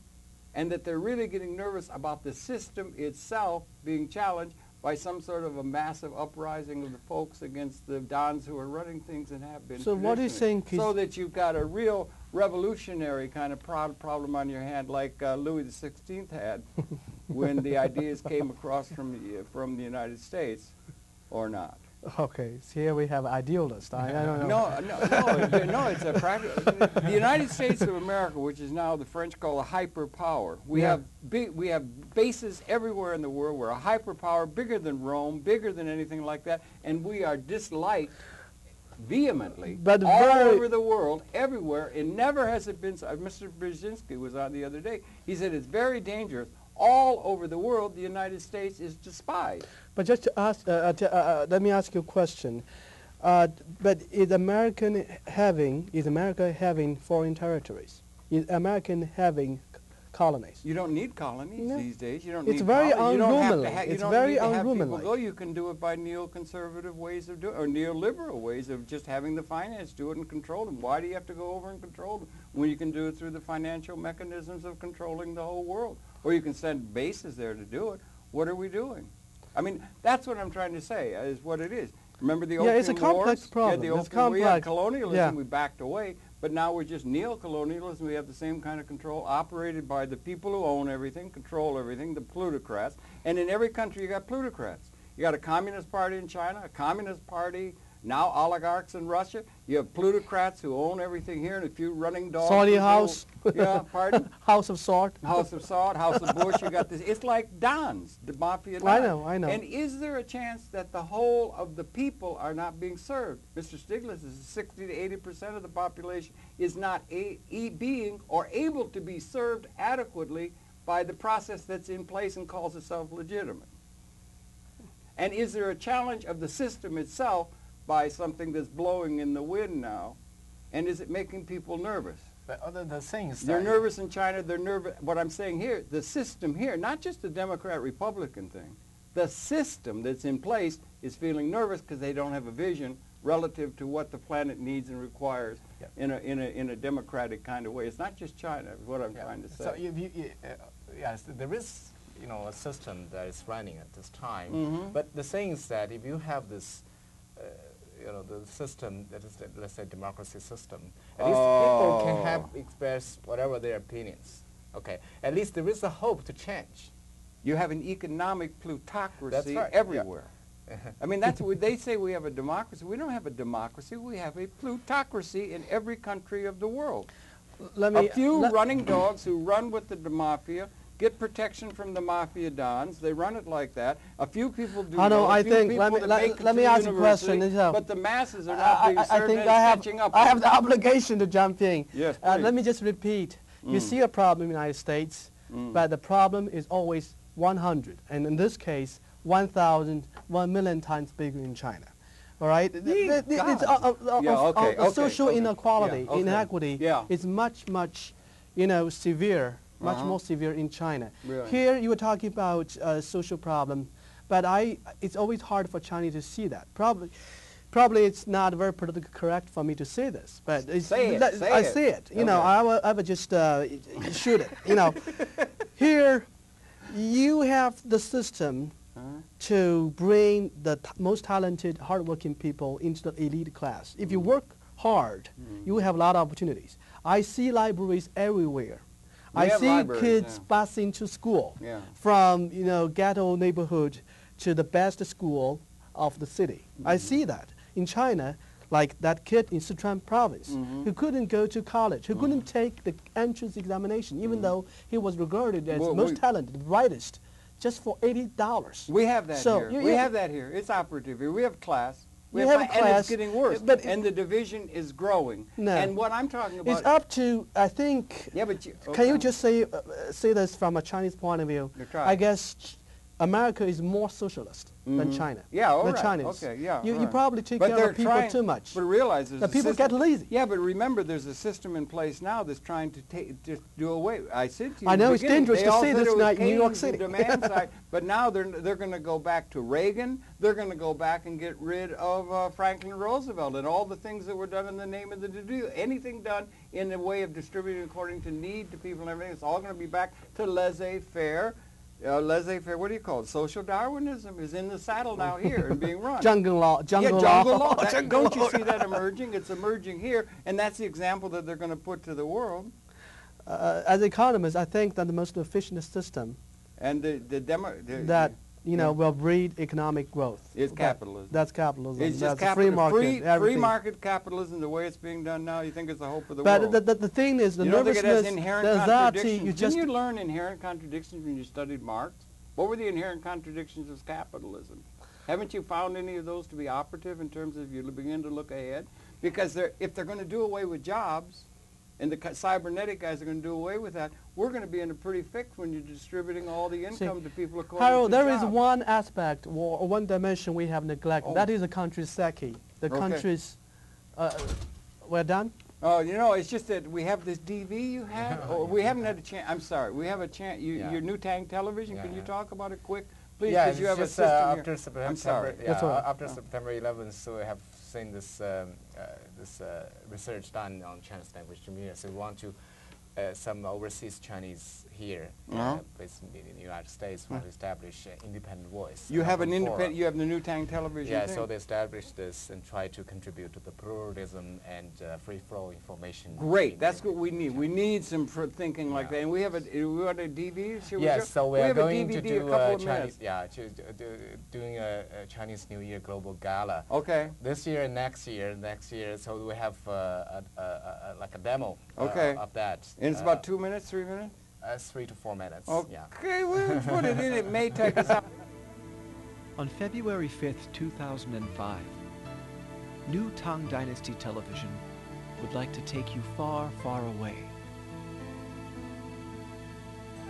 and that they're really getting nervous about the system itself being challenged by some sort of a massive uprising of the folks against the dons who are running things and have been. So what do you think? So that you've got a real revolutionary kind of problem on your hand, like Louis XVI had when the ideas came across from the United States, or not? Okay, so here we have idealists. I don't know. No, it's a practical. The United States of America, which is now the French call a hyperpower. We have bases everywhere in the world. We're a hyperpower, bigger than Rome, bigger than anything like that, and we are disliked vehemently all over the world, everywhere. And never has it been. Mr. Brzezinski was on the other day. He said it's very dangerous. All over the world, the United States is despised. But just to ask, let me ask you a question. But is America having foreign territories? Is America having colonies? You don't need colonies these days. You don't it's need very colonies. unwomanly. You don't very need to have unwomanly. people go. You can do it by neoconservative ways of doing it, or neoliberal ways of just having the finance do it and control them. Why do you have to go over and control them when you can do it through the financial mechanisms of controlling the whole world? Or you can send bases there to do it. What are we doing? I mean, that's what I'm trying to say, is what it is. Remember the Opium Wars? It's a complex problem. Yeah, It's complex. We had colonialism, we backed away, but now we're just neo-colonialism. We have the same kind of control operated by the people who own everything, control everything, the plutocrats. And in every country you got plutocrats. You got a communist party in China, a communist party now oligarchs in Russia. You have plutocrats who own everything here and a few running dogs. Saudi house. Yeah, pardon? House of Salt. House of Salt, House of Bush, you got this. It's like Dons, the mafia Dons. I know. And is there a chance that the whole of the people are not being served? Mr. Stiglitz is 60 to 80% of the population is not being or able to be served adequately by the process that's in place and calls itself legitimate. And is there a challenge of the system itself by something that's blowing in the wind now? And is it making people nervous? But other the things They're nervous in China. They're nervous. What I'm saying here, the system here, not just the Democrat-Republican thing, the system that's in place is feeling nervous because they don't have a vision relative to what the planet needs and requires in a democratic kind of way. It's not just China, is what I'm trying to say. So yes, there is a system that is running at this time. But the thing is that if you have this the system that is, let's say, democracy system, at least people can have express whatever their opinions. Okay, at least there is a hope to change. You have an economic plutocracy That's right. everywhere. Yeah. I mean, that's what they say we have a democracy. We don't have a democracy. We have a plutocracy in every country of the world. A few running dogs who run with the mafia, get protection from the mafia dons. They run it like that. A few people do. Let me ask you a question. But the masses are not being served and catching up. I have the obligation to jump in. Yes, let me just repeat. You see a problem in the United States, but the problem is always 100, and in this case, 1,000, 1 million times bigger in China. All right? Social inequality, inequity is much, much, severe. Much more severe in China. Really? Here you were talking about social problem, but it's always hard for Chinese to see that. Probably it's not very politically correct for me to say this, but I say it. I would just shoot it. Here you have the system to bring the most talented, hardworking people into the elite class. If you work hard, you will have a lot of opportunities. I see libraries everywhere. I see kids busing to school from ghetto neighborhood to the best school of the city. I see that in China, like that kid in Sichuan province who couldn't go to college, who couldn't take the entrance examination, even though he was regarded as most talented, the brightest, just for $80. We have that here. We have that here. It's operative here. We have class. And it's getting worse. And the division is growing. No. And what I'm talking about... It's up to, I think... Yeah, but can you just say this from a Chinese point of view? I guess America is more socialist than China. Yeah, all right. The Chinese. Okay, yeah. You probably take care of people too much. But realize there's the people get lazy. Yeah, but remember there's a system in place now that's trying to do away. I said to you, I know it's dangerous to say this night in New York City. Demand side, but now they're going to go back to Reagan. They're going to go back and get rid of Franklin Roosevelt and all the things that were done in the name of anything done in the way of distributing according to need to people and everything. It's all going to be back to laissez-faire. Laissez-faire, what do you call it? Social Darwinism is in the saddle now here and being run. Jungle law. Jungle law. Don't you see that emerging? It's emerging here, and that's the example that they're going to put to the world. As economists, I think that the most efficient system and will breed economic growth. It's capitalism. That's capitalism. It's just free market. Free market capitalism, the way it's being done now, you think it's the hope of the world. But the thing is, the nervousness, the anxiety, Didn't you learn inherent contradictions when you studied Marx? What were the inherent contradictions of capitalism? Haven't you found any of those to be operative in terms of you begin to look ahead? Because if they're going to do away with jobs, and the cybernetic guys are going to do away with that, we're going to be in a pretty fix when you're distributing all the income to people according Harold, to there jobs. is one aspect or one dimension we have neglected. That is the country's psyche. The country's... we're done? Oh, it's just that we have this DV you have. We haven't had a chance. I'm sorry. We have a chance. Your new Tang television. Can you talk about it quick? Please, because you have a system after here. September, I'm sorry. After September 11th, so we have seen this research done on Chinese language community. So we want to some overseas Chinese here, office in the United States want to establish an independent voice. You have an open independent, forum. you have the New Tang television Yeah, thing? so they established this and try to contribute to the pluralism and free flow information. Great, that's what we need. We need some thinking like Yeah. that. And we have we want a DVD? Should we Yes, show? so we are have a going to DVD, do a couple of Chinese, minutes. doing a Chinese New Year global gala. Okay. This year and next year, so we have like a demo Okay. of that. And it's about 2 minutes, 3 minutes? 3 to 4 minutes. Okay, Yeah. we'll put it in. It may take us out. On February 5th, 2005, New Tang Dynasty Television would like to take you far, far away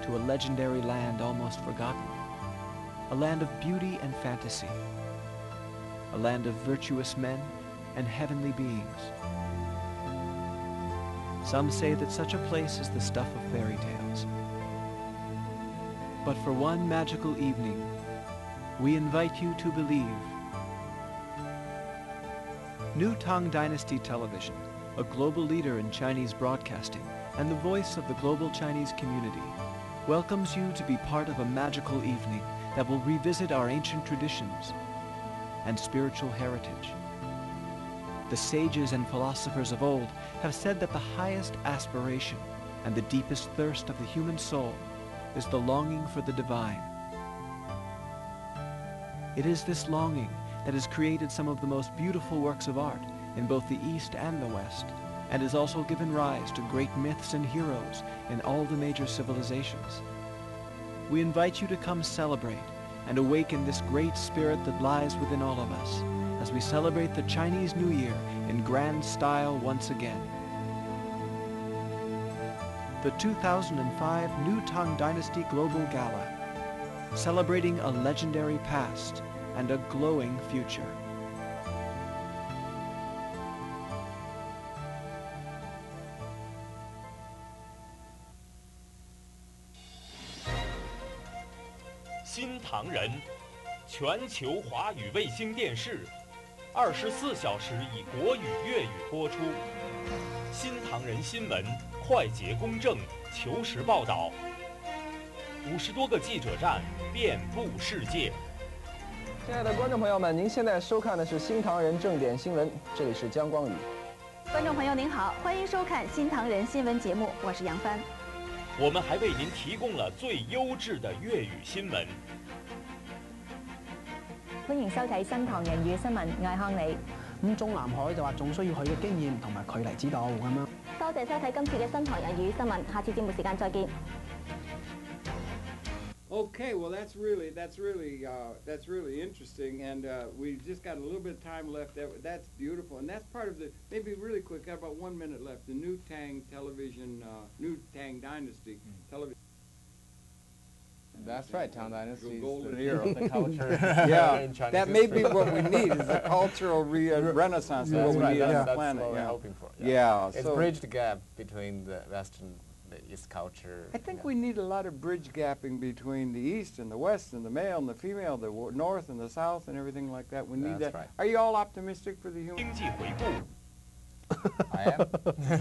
to a legendary land almost forgotten, a land of beauty and fantasy, a land of virtuous men and heavenly beings. Some say that such a place is the stuff of fairy tales. But for one magical evening, we invite you to believe. New Tang Dynasty Television, a global leader in Chinese broadcasting and the voice of the global Chinese community, welcomes you to be part of a magical evening that will revisit our ancient traditions and spiritual heritage. The sages and philosophers of old have said that the highest aspiration and the deepest thirst of the human soul is the longing for the divine. It is this longing that has created some of the most beautiful works of art in both the East and the West, and has also given rise to great myths and heroes in all the major civilizations. We invite you to come celebrate and awaken this great spirit that lies within all of us as we celebrate the Chinese New Year in grand style once again. The 2005 New Tang Dynasty Global Gala, celebrating a legendary past and a glowing future.新唐人，全球华语卫星电视，24小时以国语、粤语播出。新唐人新闻，快捷公正，求实报道。50多个记者站，遍布世界。亲爱的观众朋友们，您现在收看的是新唐人正点新闻，这里是姜光宇。观众朋友您好，欢迎收看新唐人新闻节目，我是杨帆。我們還為您提供了最優質的粵語新聞。歡迎收睇新唐人語新聞，我係康妮。咁中南海就話仲需要佢嘅經驗同埋佢嚟指導咁樣。多謝收睇今次嘅新唐人語新聞，下次節目時間再見。Okay, well that's really interesting, and we've just got a little bit of time left. That's beautiful, and that's part of the maybe really quick. Got about 1 minute left. The New Tang Television, New Tang Dynasty Television. That's right, Tang Dynasty is golden the era. the culture. Yeah, in Chinese that may be history. what we need is a cultural renaissance. That's What we right. need on That's the what planet. we're Yeah. hoping for. Yeah, It's so bridged the gap between the West and the East culture. I think we need a lot of bridge gapping between the East and the West and the male and the female, the North and the South and everything like that. We need That's that. right. Are you all optimistic for the human? 經濟回顧。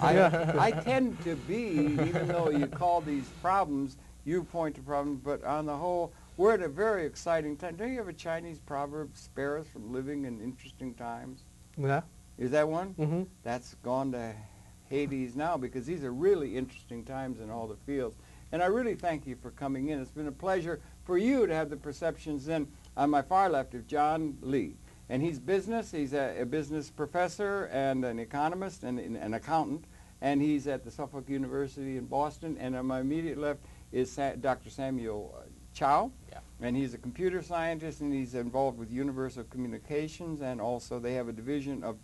I am. I tend to be, even though you call these problems, you point to problems, but on the whole, we're at a very exciting time. Don't you have a Chinese proverb, spare us from living in interesting times? Yeah. Is that one? Mm-hmm. That's gone to Hades now because these are really interesting times in all the fields. And I really thank you for coming in. It's been a pleasure for you to have the perceptions. Then on my far left is John Lee. And he's business. He's a business professor and an economist and an accountant. And he's at the Suffolk University in Boston. And on my immediate left is Dr. Samuel Chow. Yeah. And he's a computer scientist, and he's involved with Universal Communications, and also they have a division of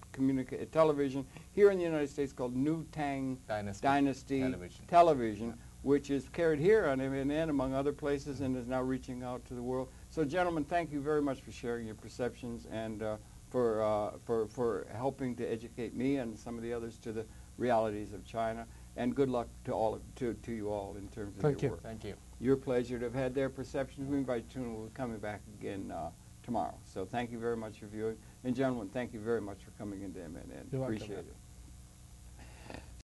television here in the United States called New Tang Dynasty Television, which is carried here on MNN, among other places, and is now reaching out to the world. So, gentlemen, thank you very much for sharing your perceptions and for helping to educate me and some of the others to the realities of China. And good luck to you all in terms of your work. Thank you. Your pleasure to have had their perceptions. We invite you, and we'll be coming back again tomorrow. So thank you very much for viewing. And gentlemen, thank you very much for coming into MNN. You're welcome. Appreciate it.